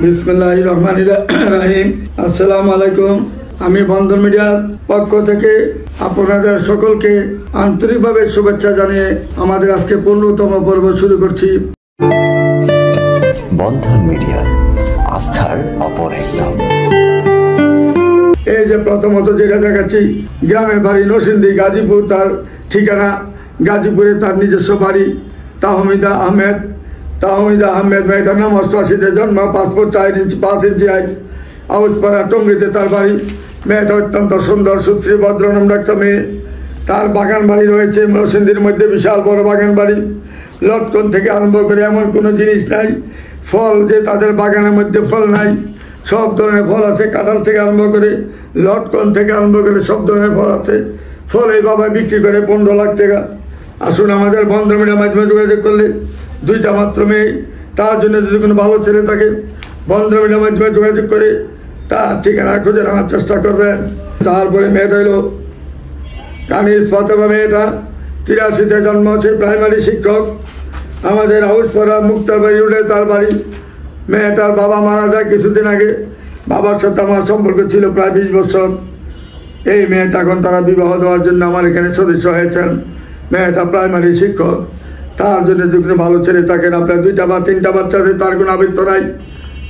বিসমিল্লাহির রহমানির রহিম। আসসালামু আলাইকুম। আমি বন্ধন মিডিয়ার পক্ষ থেকে আপনাদের সকলকে আন্তরিকভাবে শুভেচ্ছা জানিয়ে আমাদের আজকে 15তম পর্ব শুরু করছি। বন্ধন মিডিয়া, আস্থার অপর এক নাম। এই যে প্রথমত যেটা দেখাচ্ছি, গ্রামের বাড়ি নরসিংদী গাজীপুর, তার ঠিকানা গাজীপুরে, তার নিজস্ব বাড়ি। তাহমিদা আহমেদ মেয়েটার নাম 88-তে জন্ম, পাসপোর্ট 5 ইঞ্চি হাইট, আউজপাড়া টঙ্গিতে তার বাড়ি। মেয়েটা অত্যন্ত সুন্দর সুশ্রী ভদ্রনম্র একটা মেয়ে। তার বাগান বাড়ি রয়েছে নরসিংদীর মধ্যে, বিশাল বড় বাগান বাড়ি। লটকন থেকে আরম্ভ করে এমন কোনো জিনিস নাই ফল যে তাদের বাগানের মধ্যে ফল নাই। সব ধরনের ফল আছে, কাঁঠাল থেকে আরম্ভ করে লটকন থেকে আরম্ভ করে সব ধরনের ফল আছে। ফল এই বাবা বিক্রি করে 15 লাখ টাকা। আসুন আমাদের বন্ধন মিডিয়ার মাধ্যমে যোগাযোগ করলে 2টা মাত্র মেয়ে, তার জন্য যদি কোনো ভালো ছেলে থাকে বন্ধন মিডিয়ার মাধ্যমে যোগাযোগ করে তার ঠিকানা খুঁজে নেওয়ার চেষ্টা করবেন। তারপরে মেয়েটা হলো কানিজ ফাতেমা। মেয়েটা 83-তে জন্ম, হচ্ছে প্রাইমারি শিক্ষক। আমাদের হাউসপাড়া মুক্তারবাড়ি রোডে তার বাড়ি। মেয়েটার বাবা মারা যায় কিছুদিন আগে। বাবার সাথে আমার সম্পর্ক ছিল প্রায় 20 বছর। এই মেয়েটা এখন তারা বিবাহ দেওয়ার জন্য আমার এখানে সদস্য হয়েছেন। মেয়েটা প্রাইমারি শিক্ষক। তার জন্য যদি ভালো ছেলে থাকেন, আপনার 2টা বা 3টা বাচ্চা আছে, তার কোনো আবৃত্ত নাই,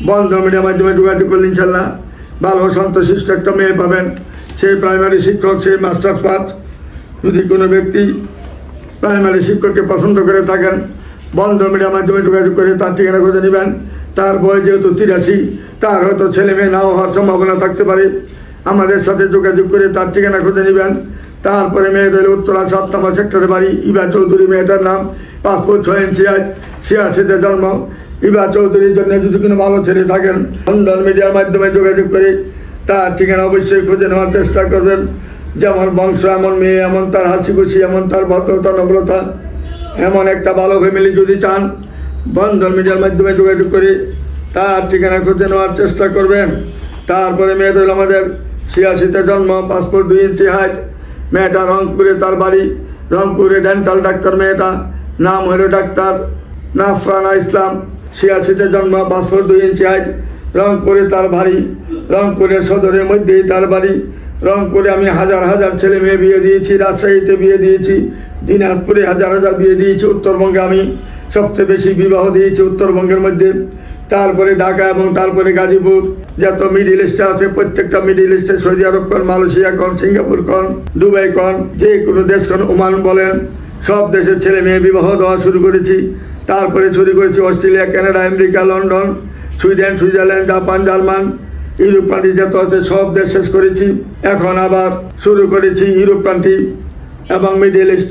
বন্ধন মিডিয়ার মাধ্যমে যোগাযোগ করলে ইনশাল্লাহ ভালো শান্তশিষ্ট একটা মেয়ে পাবেন। সেই প্রাইমারি শিক্ষক, সেই মাস্টার্স পাস। যদি কোনো ব্যক্তি প্রাইমারি শিক্ষককে পছন্দ করে থাকেন, বন্ধন মিডিয়ার মাধ্যমে যোগাযোগ করে তার ঠিকানা খুঁজে নেবেন। তার বয়স যেহেতু 83, তার হয়তো ছেলে মেয়ে নাও হওয়ার সম্ভাবনা থাকতে পারে। আমাদের সাথে যোগাযোগ করে তার ঠিকানা খুঁজে নেবেন। তারপরে মেয়েদের উত্তরা 7 নম্বর সেক্টরের বাড়ি। ইবা চৌধুরী মেয়েটার নাম, পাসপোর্ট 6 ইঞ্চি হাইট, 86-তে জন্ম। ইবা চৌধুরীর জন্য যদি কোনো ভালো ছেলে থাকেন বন্ধন মিডিয়ার মাধ্যমে যোগাযোগ করে তার ঠিকানা অবশ্যই খুঁজে নেওয়ার চেষ্টা করবেন। যেমন বংশ, এমন মেয়ে, এমন তার হাসি খুশি, এমন তার ভদ্রতা নম্রতা, এমন একটা ভালো ফ্যামিলি যদি চান বন্ধন মিডিয়ার মাধ্যমে যোগাযোগ করে তার ঠিকানা খুঁজে নেওয়ার চেষ্টা করবেন। তারপরে মেয়েটা হলো আমাদের 86-তে জন্ম, পাসপোর্ট 2 ইঞ্চি হাইট। মেয়েটা রংপুরে তার বাড়ি। রংপুরে ডেন্টাল ডাক্তার। মেয়েটা নাম হলো ডাক্তার নাফরানা ইসলাম। 86-তে জন্ম, পাসপোর্ট 2 ইঞ্চি হাইট। রংপুরে তার বাড়ি। রংপুরের সদরের মধ্যেই তার বাড়ি। রংপুরে আমি হাজার হাজার ছেলে মেয়ে বিয়ে দিয়েছি। রাজশাহীতে বিয়ে দিয়েছি। দিনাজপুরে হাজার হাজার বিয়ে দিয়েছি। উত্তরবঙ্গে আমি সবচেয়ে বেশি বিবাহ দিয়েছি উত্তরবঙ্গের মধ্যে। তারপরে ঢাকা এবং তারপরে গাজীপুর। যত মিডিল ইস্টে আছে প্রত্যেকটা মিডিল ইস্টে, সৌদি আরব কন, মালয়েশিয়া কন, সিঙ্গাপুর কন, দুবাই কন, যে কোনো দেশ কন, ওমান বলেন, সব দেশের ছেলে মেয়ে বিবাহ দেওয়া শুরু করেছি। তারপরে শুরু করেছি Australia, Canada, America, London, Sweden, Switzerland, Japan, German, Europe country যত আছে সব দেশ শেষ করেছি। এখন আবার শুরু করেছি ইউরোপ কান্ট্রি এবং মিডিল ইস্ট।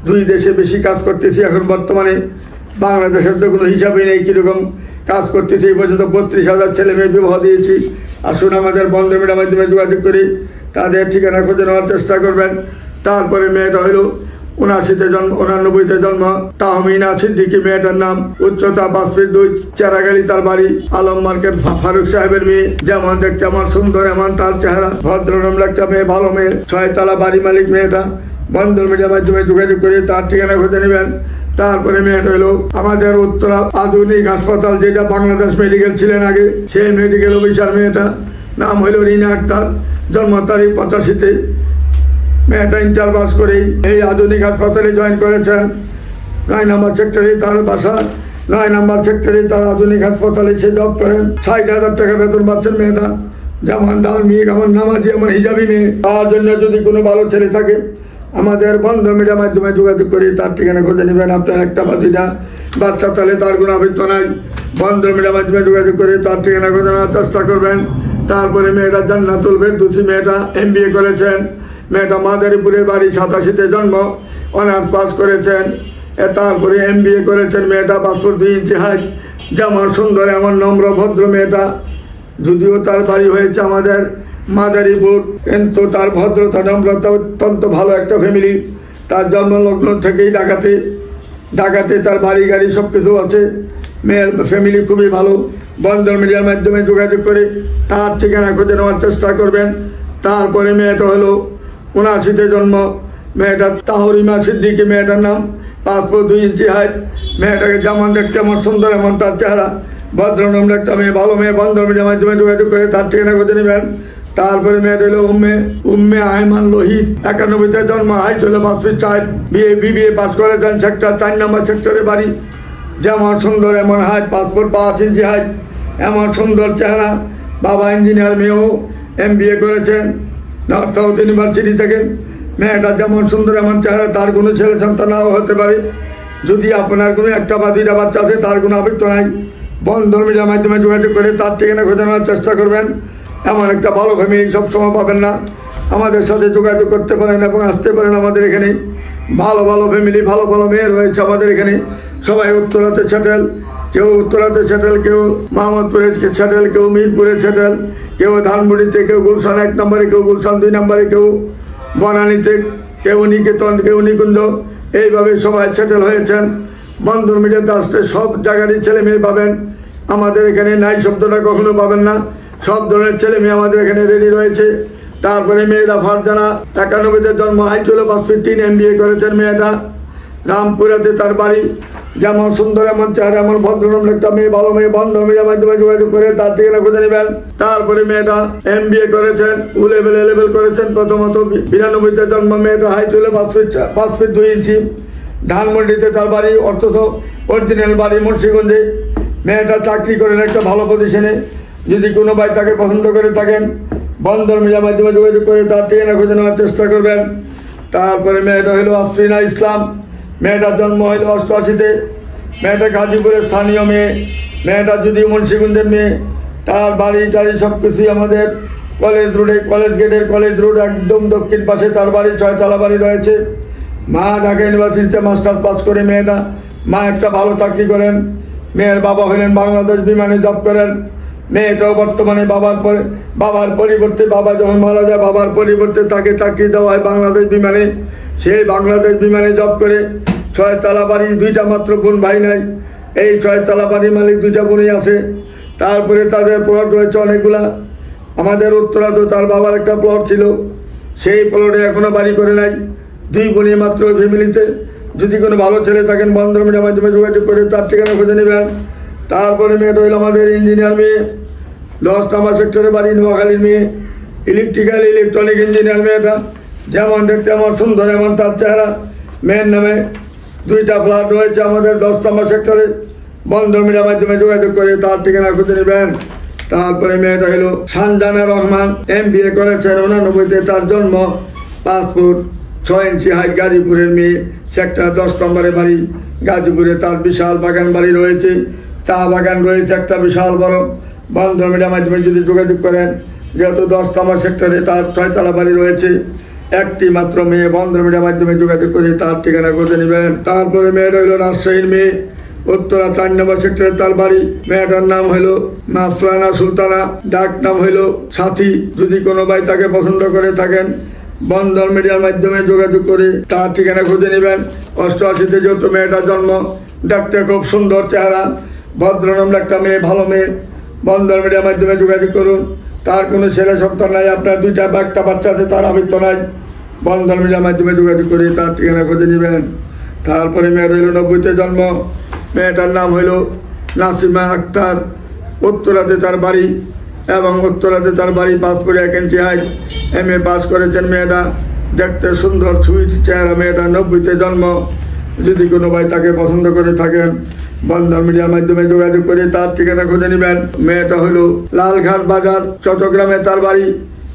2 দেশে বেশি কাজ করতেছি এখন বর্তমানে। বাংলাদেশের তো কোনো হিসাবেই নেই কীরকম কাজ করতেছি। এই পর্যন্ত 32,000 ছেলে মেয়ে বিবাহ দিয়েছি। আসুন আমাদের বন্ধন মিডিয়ার মাধ্যমে যোগাযোগ করি তাদের ঠিকানা খুঁজে নেওয়ার চেষ্টা করবেন। তারপরে মেয়েটা হইল 79-তে জন্ম, 89-তে জন্ম, তাহমিনা সিদ্দিকী মেয়েটার নাম। উচ্চতা 5 ফিট 2, চেরাগালি তার বাড়ি। আলম মার্কেট ফারুক সাহেবের মেয়ে। যেমন দেখতে আমার সুন্দর, এমন তার চেহারা। ভদ্রনম্র একটা মেয়ে, ভালো মেয়ে, 6 তলা বাড়ি মালিক মেয়েটা। বন্ধন মিডিয়ার মাধ্যমে যোগাযোগ করে তার ঠিকানা খুঁজে নেবেন। তারপরে মেয়েটা হলো আমাদের উত্তরা আধুনিক হাসপাতাল, যেটা বাংলাদেশ মেডিকেল ছিলেন আগে, সেই মেডিকেল অফিসার মেয়েটা। নাম হইল রিনা আক্তার। জন্ম তারিখ 85-তে। মেয়েটা ইন্টার পাস করেই এই আধুনিক হাসপাতালে জয়েন করেছেন। 9 নম্বর সেক্টরে তার বাসা। 9 নম্বর সেক্টরে তার আধুনিক হাসপাতালে সে জব করেন। 60,000 টাকা বেতন পাচ্ছেন মেয়েটা। যেমন ধার্মিক, এমন নামাজি, এমন হিজাবি মেয়ে। তার জন্য যদি কোনো ভালো ছেলে থাকে আমাদের বন্ধন মিডিয়ার মাধ্যমে যোগাযোগ করে তার ঠিকানা খুঁজে নেবেন। আপনার 1টা বা 2টা বাচ্চা তাহলে তার কোনো আবৃত্ত নাই, বন্ধন মিডিয়ার মাধ্যমে যোগাযোগ করে তার ঠিকানা খুঁজে নেওয়ার চেষ্টা করবেন। তারপরে মেয়েটা জান্নাতুল ফেরদৌসী। মেয়েটা MBA করেছেন। মেয়েটা মাদারীপুরের বাড়ি। 87-তে জন্ম, অনার্স পাস করেছেন। তারপরে MBA করেছেন। মেয়েটা পাসপোর্ট 2 ইঞ্চি হাইট। যেমন সুন্দর, এমন নম্র ভদ্র মেয়েটা। যদিও তার বাড়ি হয়েছে আমাদের মাদারীপুর, কিন্তু তার ভদ্রতা নম্রতা অত্যন্ত ভালো একটা ফ্যামিলি। তার জন্মলগ্ন থেকেই ঢাকাতে তার বাড়ি গাড়ি সব কিছু আছে। মেয়ের ফ্যামিলি খুবই ভালো। বন্ধন মিডিয়ার মাধ্যমে যোগাযোগ করে তার ঠিকানা খুঁজে নেওয়ার চেষ্টা করবেন। তারপরে মেয়েটা হলো 79-তে জন্ম। মেয়েটা তাহরিমা সিদ্দিকী মেয়েটার নাম। পাসপোর্ট 2 ইঞ্চি হাইট। মেয়েটাকে যেমন দেখতে এমন সুন্দর, এমন তার চেহারা। ভদ্রনম্র একটা মেয়ে, ভালো মেয়ে, বন্ধন মিডিয়ার মাধ্যমে যোগাযোগ করে তার ঠিকানা খুঁজে নেবেন। তারপরে মেয়েটা হলো উম্মে আয়মান লোহিত, 91-তে জন্ম, হাইট হলো 5 ফিট 4, বিবিএ পাস করেছেন, সেক্টর 4 নম্বর সেক্টরে বাড়ি। যেমন সুন্দর এমন হাইট, 5 ফুট 5 ইঞ্চি হাইট, এমন সুন্দর চেহারা। বাবা ইঞ্জিনিয়ার, মেয়েও MBA করেছেন নর্থ সাউথ ইউনিভার্সিটি থেকে। মেয়েটা যেমন সুন্দর এমন চেহারা, তার কোনো ছেলে সন্তান নাও হতে পারে। যদি আপনার কোনো একটা বা দুইটা বাচ্চা আছে, তার কোনো আবৃত্ত নাই, বন্ধন মিডিয়ার মাধ্যমে যোগাযোগ করে তার ঠিকানা খুঁজে নেওয়ার চেষ্টা করবেন। এমন একটা ভালো ফ্যামিলি সবসময় পাবেন না। আমাদের সাথে যোগাযোগ করতে পারেন এবং আসতে পারেন আমাদের এখানে। ভালো ভালো ফ্যামিলি, ভালো ভালো মেয়ে রয়েছে আমাদের এখানে। সবাই উত্তরাতে সেটেল, কেউ উত্তরাতে সেটেল, কেউ মোহাম্মদপুরে সেটেল, কেউ মিরপুরে সেটেল, কেউ ধানমন্ডিতে, কেউ গুলশান 1 নম্বরে, কেউ গুলশান 2 নম্বরে, কেউ বনানীতে, কেউ নিকেতন, কেউ নিকুঞ্জ, এইভাবে সবাই সেটেল হয়েছেন। বন্ধন মিডিয়াতে আসতে সব জায়গারই ছেলে মেয়ে পাবেন। আমাদের এখানে নাই শব্দটা কখনো পাবেন না। সব ধরনের ছেলে মেয়ে আমাদের এখানে রেডি রয়েছে। তারপরে মেয়েটা ফারজানা, 91-তে জন্ম, হাইট হলো 5 ফিট 3, MBA করেছেন মেয়েটা। রামপুরাতে তার বাড়ি। যেমন সুন্দর এমন চেহারা, এমন ভদ্রনম্র একটা মেয়ে, ভালো মেয়ে, বন্ধন মিডিয়ার মাধ্যমে যোগাযোগ করে তার ঠিকানা খুঁজে নেবেন। তারপরে মেয়েটা MBA করেছেন, লেভেল করেছেন। প্রথমত 92-তে জন্ম, মেয়েটা হাইট হলো 5 ফিট 2 ইঞ্চি। ধানমন্ডিতে তার বাড়ি, অর্থ অরিজিনাল বাড়ি মুন্সিগঞ্জে। মেয়েটা চাকরি করেন একটা ভালো পজিশনে। যদি কোনো ভাই তাকে পছন্দ করে থাকেন, বন্ধন মিডিয়ার মাধ্যমে যোগাযোগ করে তার ঠিকানা খুঁজে নেওয়ার চেষ্টা করবেন। তারপরে মেয়েটা হলো আফরিনা ইসলাম, মেয়েটার জন্ম হলো 88-তে। মেয়েটা গাজীপুরের স্থানীয় মেয়ে। মেয়েটা যদি মুন্সিগঞ্জের মেয়ে। তার বাড়ি টাড়ি সব কিছুই আমাদের কলেজ রোডে, কলেজ গেটের কলেজ রোড একদম দক্ষিণ পাশে তার বাড়ি, 6 তলা বাড়ি রয়েছে। মা ঢাকা ইউনিভার্সিটিতে মাস্টার্স পাস করে মেয়েটা। মা একটা ভালো চাকরি করেন। মেয়ের বাবা হলেন বাংলাদেশ বিমানে জব করেন। মেয়েটাও বর্তমানে বাবার পরিবর্তে, বাবা যখন মারা যায়, বাবার পরিবর্তে তাকে চাকরি দেওয়া হয় বাংলাদেশ বিমানে। সেই বাংলাদেশ বিমানে জব করে 6 তলা বাড়ি, 2টা মাত্র বোন ভাই নাই। এই 6 তলা বাড়ির মালিক 2টা বোনই আছে। তারপরে তাদের প্লট রয়েছে অনেকগুলা। আমাদের উত্তরাতেও তার বাবার একটা প্লট ছিল, সেই প্লটে এখনো বাড়ি করে নাই। 2 বোনই মাত্র ফ্যামিলিতে। যদি কোনো ভালো ছেলে থাকেন, বন্ধন মিডিয়ার মাধ্যমে যোগাযোগ করে তার ঠিকানা খুঁজে নেবেন। তারপরে মেয়েটা হইল আমাদের ইঞ্জিনিয়ার মেয়ে, 10 নম্বর সেক্টরে বাড়ি, নোয়াখালীর মেয়ে, ইলেকট্রনিক ইঞ্জিনিয়ার মেয়েটা। যেমন দেখতে এমন সুন্দর, এমন তার চেহারা। মেয়ের নামে 2টা ফ্ল্যাট রয়েছে আমাদের 10 নম্বর সেক্টরে। বন্ধন মিডিয়ার মাধ্যমে যোগাযোগ করে তার ঠিকানা খুঁজে নেবেন। তারপরে মেয়েটা হলো সানজানা রহমান, MBA করেছেন, 89-তে তার জন্ম, 5 ফুট 6 ইঞ্চি হাইট, গাজীপুরের মেয়ে, সেক্টর 10 নম্বরে বাড়ি। গাজীপুরে তার বিশাল বাগান বাড়ি রয়েছে, চা বাগান রয়েছে একটা বিশাল বড়। বন্ধন মিডিয়ার মাধ্যমে যদি যোগাযোগ করেন, যেহেতু 10 নম্বর সেক্টরে তার 6 তলা বাড়ি রয়েছে, একটি মাত্র মেয়ে, বন্ধন মিডিয়ার মাধ্যমে যোগাযোগ করে তার ঠিকানা খুঁজে নেবেন। তারপরে মেয়েটা হইল রাজশাহীর মেয়ে, উত্তরা 4 নম্বর সেক্টরে তার বাড়ি। মেয়েটার নাম হইল মাফরানা সুলতানা, ডাক নাম হইল সাথী। যদি কোনো ভাই তাকে পছন্দ করে থাকেন, বন্ধন মিডিয়ার মাধ্যমে যোগাযোগ করে তার ঠিকানা খুঁজে নেবেন। 88-তে যেহেতু মেয়েটার জন্ম, দেখতে খুব সুন্দর চেহারা, ভদ্রনম্র একটা মেয়ে, ভালো মেয়ে। বন্ধন মিডিয়ার মাধ্যমে যোগাযোগ করুন। তার কোনো ছেলে সন্তান নাই, আপনার 2টা বা একটা বাচ্চা আছে, তার আবৃত্ত নাই। বন্ধন মিডিয়ার মাধ্যমে যোগাযোগ করে তার ঠিকানা খুঁজে নেবেন। তারপরে মেয়েটা হইল 90-তে জন্ম, মেয়েটার নাম হইল নাসিমা আক্তার, উত্তরাতে তার বাড়ি এবং উত্তরাতে তার বাড়ি, 5 ফুট 1 ইঞ্চি হাইট, MA পাস করেছেন মেয়েটা। দেখতে সুন্দর সুইট চেহারা মেয়েটা, 90-তে জন্ম। যদি কোনো ভাই তাকে পছন্দ করে থাকেন, বন্ধন মিডিয়ার মাধ্যমে যোগাযোগ করে তার ঠিকানা খুঁজে নেবেন। মেয়েটা হইল লালঘাট বাজার, চট্টগ্রামে তার বাড়ি।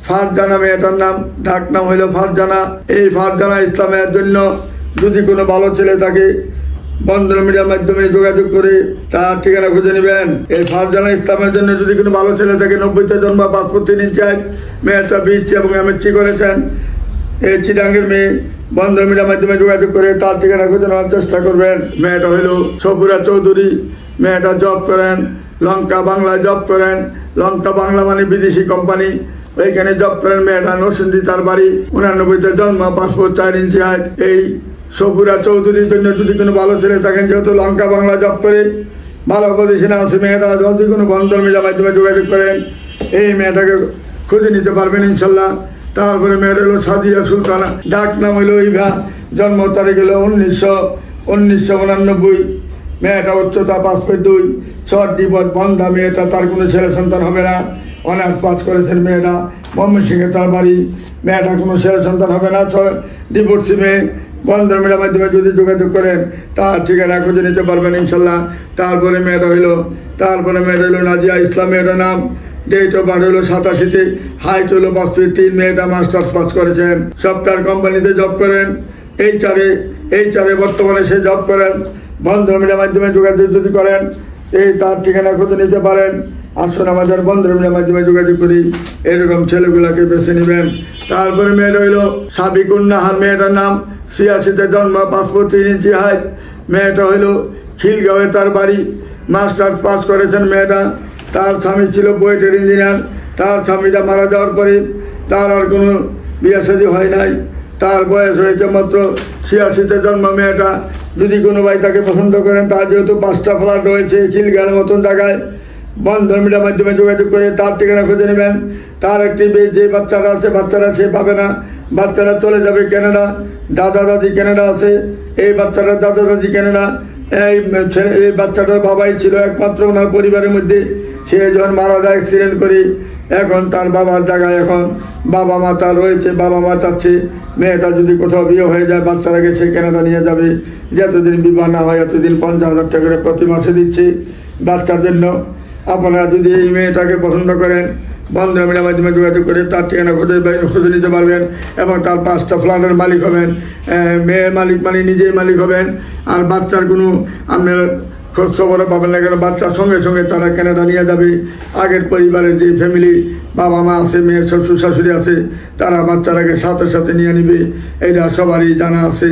ফারজানা মেয়েটার নাম, ডাক নাম হইল ফারজানা। এই ফারজানা ইসলামের জন্য যদি কোনো ভালো ছেলে থাকে, বন্ধন মিডিয়ার মাধ্যমে যোগাযোগ করে তার ঠিকানা খুঁজে নেবেন। এই ফারজানা ইসলামের জন্য যদি কোনো ভালো ছেলে থাকে, 90-তে জন্ম, 5 ফুট 3 ইঞ্চি হাইট, মেয়েটা BSc এবং MSc করেছেন। এই চিটাঙ্গের মেয়ে, বন্ধন মিডিয়ার মাধ্যমে যোগাযোগ করে তার ঠিকানা খুঁজে নেওয়ার চেষ্টা করবেন। মেয়েটা হইল সফুরা চৌধুরী, মেয়েটা জব করেন লঙ্কা বাংলায়, জব করেন। লঙ্কা বাংলা মানে বিদেশি কোম্পানি, ওইখানে জব করেন। মেয়েটা নরসিংদী তার বাড়ি, 89-তে জন্ম, 5 ফুট 4 ইঞ্চি হাইট। এই সফুরা চৌধুরীর জন্য যদি কোনো ভালো ছেলে থাকেন, যেহেতু লঙ্কা বাংলা জব করে, ভালো পজিশনে আছে মেয়েটা, যদি কোনো বন্ধন মিডিয়ার মাধ্যমে যোগাযোগ করেন, এই মেয়েটাকে খুঁজে নিতে পারবেন ইনশাল্লাহ। তারপরে মেয়েটা হলো সাদিয়া সুলতানা, ডাক নাম হইল ইভা, জন্ম তারিখ হলো 1989। মেয়েটা উচ্চতা 5'2", চট ডিবট বন্ধা মেয়েটা, তার কোনো ছেলে সন্তান হবে না। অনার্স পাস করেছেন মেয়েটা, ময়মনসিংহে তার বাড়ি। মেয়েটা কোনো ছেলে সন্তান হবে না, ডিভোর্সি মেয়ে। বন্ধন মেয়ের মাধ্যমে যদি যোগাযোগ করেন তার ঠিকানা খুঁজে নিতে পারবেন ইনশাল্লাহ। তারপরে মেয়েটা হইলো নাজিয়া ইসলাম মেয়েটার নাম। ডেট অফ বার্থ হলো 87, হাইট হলো 5 feet 3। মেয়েটা মাস্টার্স পাস করেছেন, সফটওয়্যার কোম্পানিতে জব করেন। এইচআরে বর্তমানে সে জব করেন। বন্ধন মেয়ের মাধ্যমে যোগাযোগ যদি করেন তার ঠিকানা খুঁজে নিতে পারেন। আসুন আমাদের বন্ধন মেয়ের মাধ্যমে যোগাযোগ করি, এরকম ছেলেগুলাকে বেছে নেবেন। তারপরে মেয়েটা হইলো সাবিকুন নাহার মেয়েটার নাম। 86-তে জন্ম, 5 ফুট 3 ইঞ্চি হাইট। মেয়েটা হইলো খিলগাঁওয়ে তার বাড়ি। মাস্টার্স পাস করেছেন মেয়েটা। তার স্বামী ছিল বুয়েটের ইঞ্জিনিয়ার। তার স্বামীটা মারা যাওয়ার পরে তার আর কোনো বিয়ে শাদী হয় নাই। তার বয়স হয়েছে মাত্র 86-তে জন্ম মেয়েটা। যদি কোনো ভাই তাকে পছন্দ করেন, তার যেহেতু 5টা ফ্ল্যাট রয়েছে খিলগাঁওয়ের মতন জায়গায়, বন্ধন মিডিয়ার মাধ্যমে যোগাযোগ করে তার ঠিকানা খুঁজে নেবেন। তার একটি যে বাচ্চারা আছে, বাচ্চারা সে পাবে না। বাচ্চারা চলে যাবে ক্যানাডা। দাদা দাদি ক্যানাডা আছে, এই বাচ্চাটার দাদা দাদি ক্যানাডা। এই বাচ্চাটার বাবাই ছিল একমাত্র ওনার পরিবারের মধ্যে। সে যখন মারা যায় অ্যাক্সিডেন্ট করে, এখন তার বাবার জায়গায় এখন বাবা মা তার রয়েছে। বাবা মা চাচ্ছে মেয়েটা যদি কোথাও বিয়ে হয়ে যায়, বাচ্চারাকে সে ক্যানাডা নিয়ে যাবে। যতদিন বিবাহ না হয় এতদিন 50,000 টাকা করে প্রতি মাসে দিচ্ছে বাচ্চার জন্য। আপনারা যদি এই মেয়েটাকে পছন্দ করেন, বন্ধন মিডিয়ার মাধ্যমে যোগাযোগ করে তার ঠিকানা খুঁজে নিতে পারবেন এবং তার 5টা ফ্ল্যাটের মালিক হবেন। মেয়ের মালিক মানে নিজেই মালিক হবেন। আর বাচ্চার কোনো আপনার খোঁজ খবরও পাবেন না, কেন বাচ্চার সঙ্গে সঙ্গে তারা ক্যানাডা নিয়ে যাবে। আগের পরিবারের যে ফ্যামিলি, বাবা মা আছে, মেয়ের শ্বশুর শাশুড়ি আছে, তারা বাচ্চারাকে সাথে সাথে নিয়ে নিবে। এটা সবারই জানা আছে।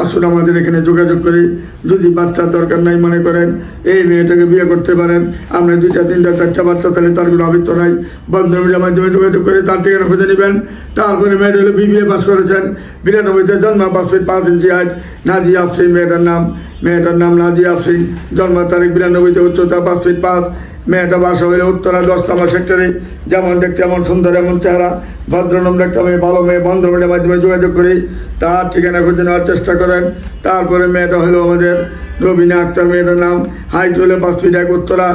আসুন আমাদের এখানে যোগাযোগ করে, যদি বাচ্চার দরকার নাই মনে করেন, এই মেয়েটাকে বিয়ে করতে পারেন। আপনি 2টা 3টা 4টা বাচ্চা তাহলে তার কোনো আবৃত্ত নাই। বন্ধন মিডিয়ার মাধ্যমে যোগাযোগ করে তার ঠিকানা খুঁজে নেবেন। তারপরে মেয়েটা হলো BBA পাস করেছেন, 92-তে জন্ম, 5 ফিট 5 ইঞ্চি হাইট। নাজিয়া আফরিন মেয়েটার নাম নাজিয়া আফরিন। জন্ম তারিখ 92-তে, উচ্চতা 5 ফিট 5। মেয়েটা বাসা হইলে উত্তরা 10 নম্বর সেক্টরে। যেমন দেখতে এমন সুন্দর, এমন চেহারা, ভদ্রনম্র একটা মেয়ে, ভালো মেয়ে। বন্ধন মিডিয়ার মাধ্যমে যোগাযোগ করে তার ঠিকানা খুঁজে নেওয়ার চেষ্টা করেন। তারপরে মেয়েটা হলো আমাদের রবিনা আক্তার মেয়েটার নাম। হাইট হলো 5 ফিট 1,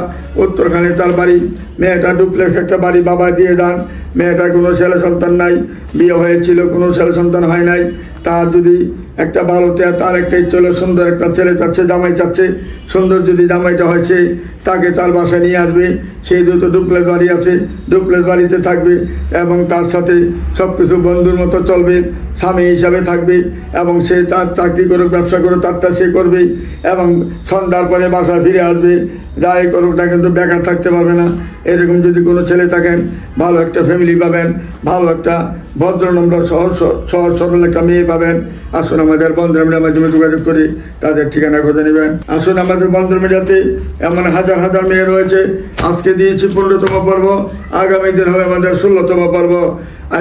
উত্তরখানে তার বাড়ি। মেয়েটা ডুপ্লেক্স একটা বাড়ি বাবা দিয়ে যান। মেয়েটার কোনো ছেলে সন্তান নাই, বিয়ে হয়েছিল, কোনো ছেলে সন্তান হয় নাই। তার যদি একটা ভালো তার একটা ইচ্ছে হলো সুন্দর একটা ছেলে চাচ্ছে, জামাই চাচ্ছে। সুন্দর যদি জামাইটা হয়েছে, তাকে তার বাসায় নিয়ে আসবে। সেই দুটো ডুপ্লেক্স বাড়ি আছে, ডুপ্লেক্স বাড়িতে থাকবে এবং তার সাথে সব কিছু বন্ধুর মতো চলবে, স্বামী হিসাবে থাকবে। এবং সে তার চাকরি করুক, ব্যবসা করুক, তারটা সে করবে এবং সন্ধ্যার পরে বাসায় ফিরে আসবে। যাই করুক না, কিন্তু বেকার থাকতে পারবে না। এরকম যদি কোনো ছেলে থাকেন, ভালো একটা ফ্যামিলি পাবেন, ভালো একটা ভদ্রনম্র সহজ সরল একটা মেয়ে পাবেন। আসুন আমাদের বন্ধন মিডিয়ার মাধ্যমে যোগাযোগ করে তাদের ঠিকানা খুঁজে নেবেন। আসুন আমাদের বন্ধন মিডিয়াতে এমন হাজার হাজার মেয়ে রয়েছে। আজকে দিয়েছি 15তম পর্ব, আগামী দিন হবে আমাদের 16তম পর্ব।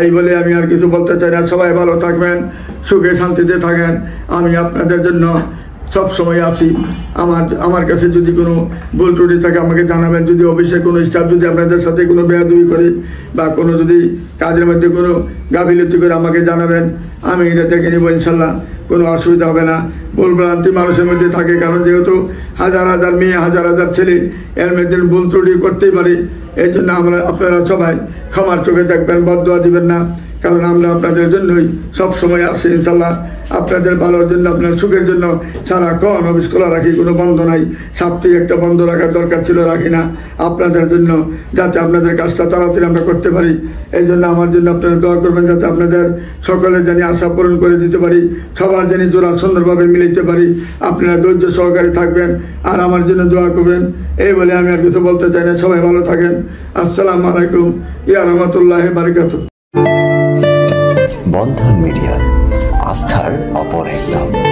এই বলে আমি আর কিছু বলতে চাই না। সবাই ভালো থাকবেন, সুখে শান্তিতে থাকেন। আমি আপনাদের জন্য সব সময় আছি। আমার কাছে যদি কোনো ভুল ত্রুটি থাকে আমাকে জানাবেন। যদি অফিসের কোনো স্টাফ যদি আপনাদের সাথে কোনো বেয়াদবি করে বা কোনো যদি কাজের মধ্যে কোনো গাফিলতি করে আমাকে জানাবেন, আমি এটা দেখে নেব ইনশাল্লাহ। কোনো অসুবিধা হবে না। ভুল ভ্রান্তি মানুষের মধ্যে থাকে, কারণ যেহেতু হাজার হাজার মেয়ে, হাজার হাজার ছেলে, এর মধ্যে ভুল ত্রুটি করতেই পারে। এই জন্য আপনারা সবাই ক্ষমার চোখে দেখবেন, বদদোয়া দিবেন না, কারণ আমরা আপনাদের জন্যই সবসময় আসি ইনশাল্লাহ। আপনাদের ভালোর জন্য, আপনার সুখের জন্য সারাক্ষণ অফিস খোলা রাখি, কোনো বন্ধ নাই। সাপ্তাহিক একটা বন্ধ রাখার দরকার ছিল, রাখি না। আপনাদের জন্য, যাতে আপনাদের কাজটা তাড়াতাড়ি আমরা করতে পারি। এই জন্য আমার জন্য আপনারা দোয়া করবেন, যাতে আপনাদের সকলের জানি আশা পূরণ করে দিতে পারি, সবার জানি জোড়া সুন্দরভাবে মিলাইতে পারি। আপনারা ধৈর্য সহকারে থাকবেন আর আমার জন্য দোয়া করবেন। এই বলে আমি আর কিছু বলতে চাই না। সবাই ভালো থাকেন। আসসালামু আলাইকুম ইয়া রাহমাতুল্লাহি বারাকাতুহু। বন্ধন মিডিয়া, আস্থার অপর এক নাম।